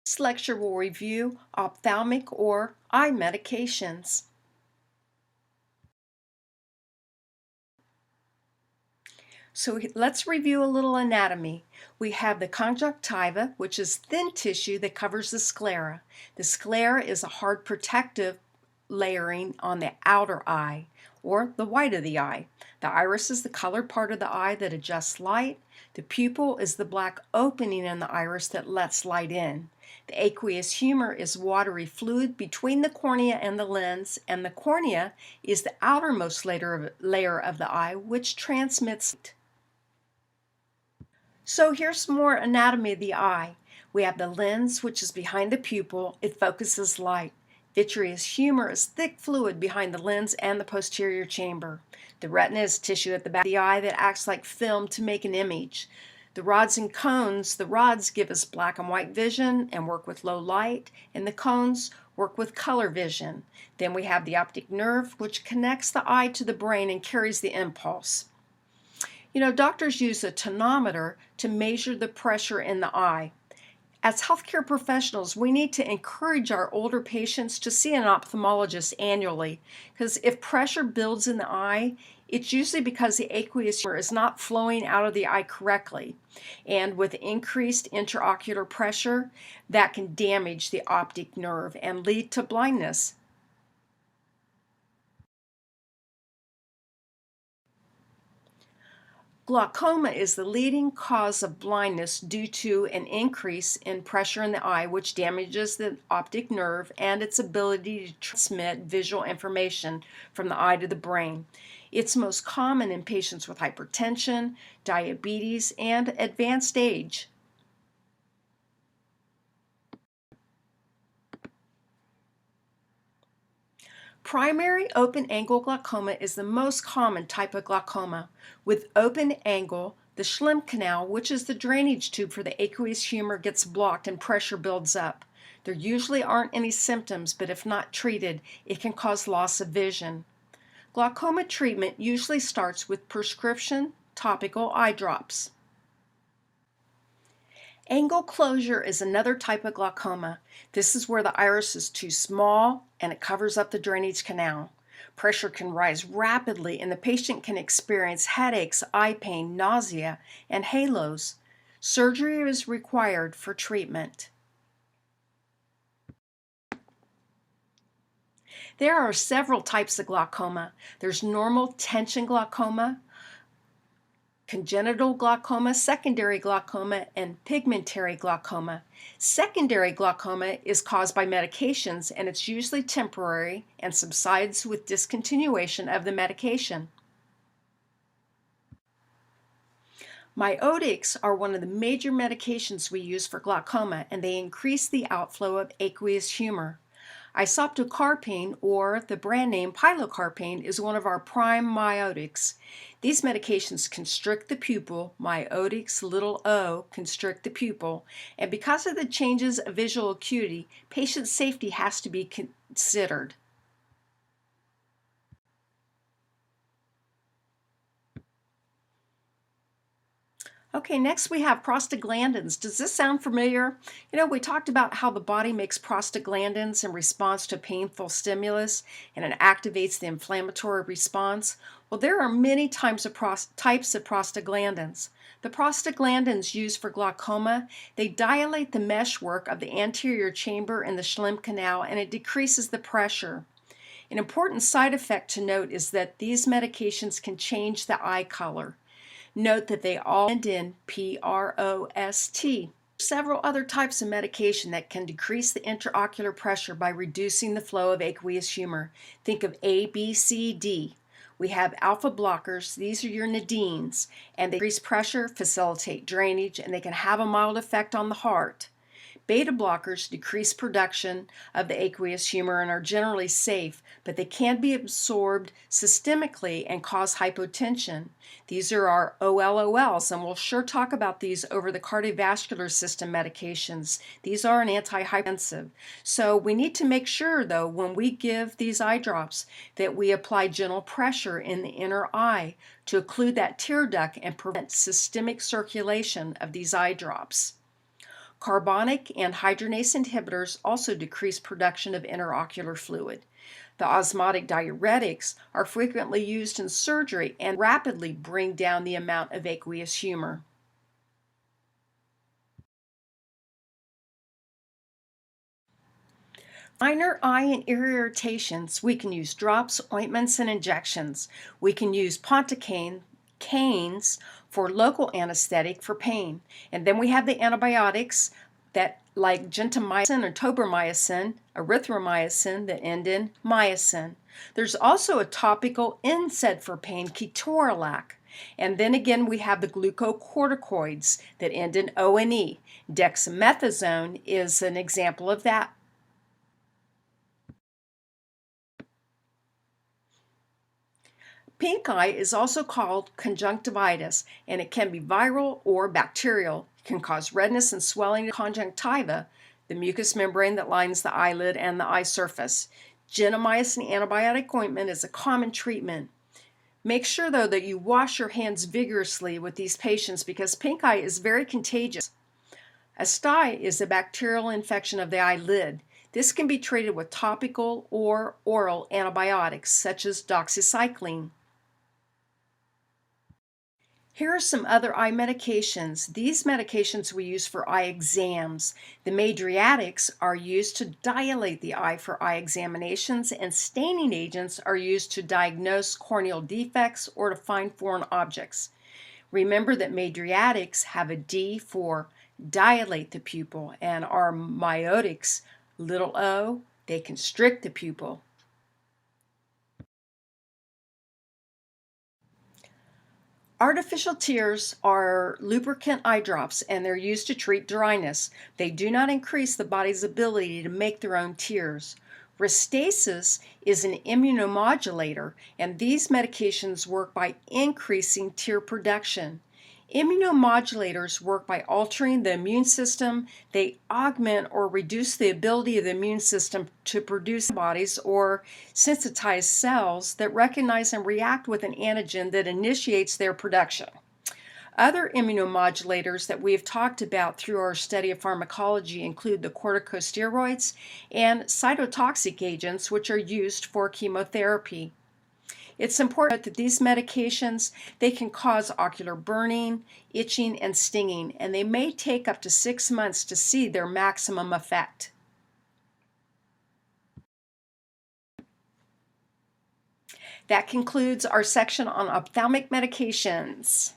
This lecture will review ophthalmic or eye medications. So let's review a little anatomy. We have the conjunctiva, which is thin tissue that covers the sclera. The sclera is a hard protective layering on the outer eye, or the white of the eye. The iris is the colored part of the eye that adjusts light. The pupil is the black opening in the iris that lets light in. The aqueous humor is watery fluid between the cornea and the lens, and the cornea is the outermost layer of the eye, which transmits light. So here's more anatomy of the eye. We have the lens, which is behind the pupil. It focuses light. Vitreous humor is thick fluid behind the lens and the posterior chamber. The retina is tissue at the back of the eye that acts like film to make an image. The rods and cones, the rods give us black and white vision and work with low light, and the cones work with color vision. Then we have the optic nerve, which connects the eye to the brain and carries the impulse. Doctors use a tonometer to measure the pressure in the eye. As healthcare professionals, we need to encourage our older patients to see an ophthalmologist annually, because if pressure builds in the eye, it's usually because the aqueous humor is not flowing out of the eye correctly. And with increased intraocular pressure, that can damage the optic nerve and lead to blindness. Glaucoma is the leading cause of blindness due to an increase in pressure in the eye, which damages the optic nerve and its ability to transmit visual information from the eye to the brain. It's most common in patients with hypertension, diabetes, and advanced age. Primary open-angle glaucoma is the most common type of glaucoma. With open angle, the Schlemm canal, which is the drainage tube for the aqueous humor, gets blocked and pressure builds up. There usually aren't any symptoms, but if not treated, it can cause loss of vision. Glaucoma treatment usually starts with prescription topical eye drops. Angle closure is another type of glaucoma. This is where the iris is too small and it covers up the drainage canal. Pressure can rise rapidly and the patient can experience headaches, eye pain, nausea, and halos. Surgery is required for treatment. There are several types of glaucoma. There's normal tension glaucoma, congenital glaucoma, secondary glaucoma, and pigmentary glaucoma. Secondary glaucoma is caused by medications, and it's usually temporary and subsides with discontinuation of the medication. Miotics are one of the major medications we use for glaucoma, and they increase the outflow of aqueous humor. Isoptocarpine, or the brand name pilocarpine, is one of our prime miotics. These medications constrict the pupil. Miotics, little o, constrict the pupil, and because of the changes of visual acuity, patient safety has to be considered. Okay, next we have prostaglandins. Does this sound familiar? We talked about how the body makes prostaglandins in response to painful stimulus, and it activates the inflammatory response. Well, there are many types of prostaglandins. The prostaglandins used for glaucoma, they dilate the meshwork of the anterior chamber in the Schlemm canal, and it decreases the pressure. An important side effect to note is that these medications can change the eye color. Note that they all end in P-R-O-S-T. Several other types of medication that can decrease the intraocular pressure by reducing the flow of aqueous humor. Think of A, B, C, D. We have alpha blockers. These are your nadines, and they decrease pressure, facilitate drainage, and they can have a mild effect on the heart. Beta blockers decrease production of the aqueous humor and are generally safe, but they can be absorbed systemically and cause hypotension. These are our OLOLs, and we'll sure talk about these over the cardiovascular system medications. These are an antihypertensive. So we need to make sure, though, when we give these eye drops, that we apply gentle pressure in the inner eye to occlude that tear duct and prevent systemic circulation of these eye drops. Carbonic and hydronase inhibitors also decrease production of interocular fluid. The osmotic diuretics are frequently used in surgery and rapidly bring down the amount of aqueous humor. Minor eye and ear irritations, we can use drops, ointments, and injections. We can use pontocaine, canes for local anesthetic for pain. And then we have the antibiotics that like gentamicin or tobramycin, erythromycin that end in mycin. There's also a topical NSAID for pain, ketorolac. And then again, we have the glucocorticoids that end in O and E. Dexamethasone is an example of that. Pink eye is also called conjunctivitis, and it can be viral or bacterial. It can cause redness and swelling of conjunctiva, the mucous membrane that lines the eyelid and the eye surface. Gentamicin antibiotic ointment is a common treatment. Make sure, though, that you wash your hands vigorously with these patients because pink eye is very contagious. A stye is a bacterial infection of the eyelid. This can be treated with topical or oral antibiotics such as doxycycline. Here are some other eye medications. These medications we use for eye exams. The Mydriatics are used to dilate the eye for eye examinations, and staining agents are used to diagnose corneal defects or to find foreign objects. Remember that Mydriatics have a D for dilate the pupil, and our miotics, little o, they constrict the pupil. Artificial tears are lubricant eye drops, and they're used to treat dryness. They do not increase the body's ability to make their own tears. Restasis is an immunomodulator, and these medications work by increasing tear production. Immunomodulators work by altering the immune system. They augment or reduce the ability of the immune system to produce antibodies or sensitize cells that recognize and react with an antigen that initiates their production. Other immunomodulators that we have talked about through our study of pharmacology include the corticosteroids and cytotoxic agents, which are used for chemotherapy. It's important that these medications, they can cause ocular burning, itching, and stinging, and they may take up to 6 months to see their maximum effect. That concludes our section on ophthalmic medications.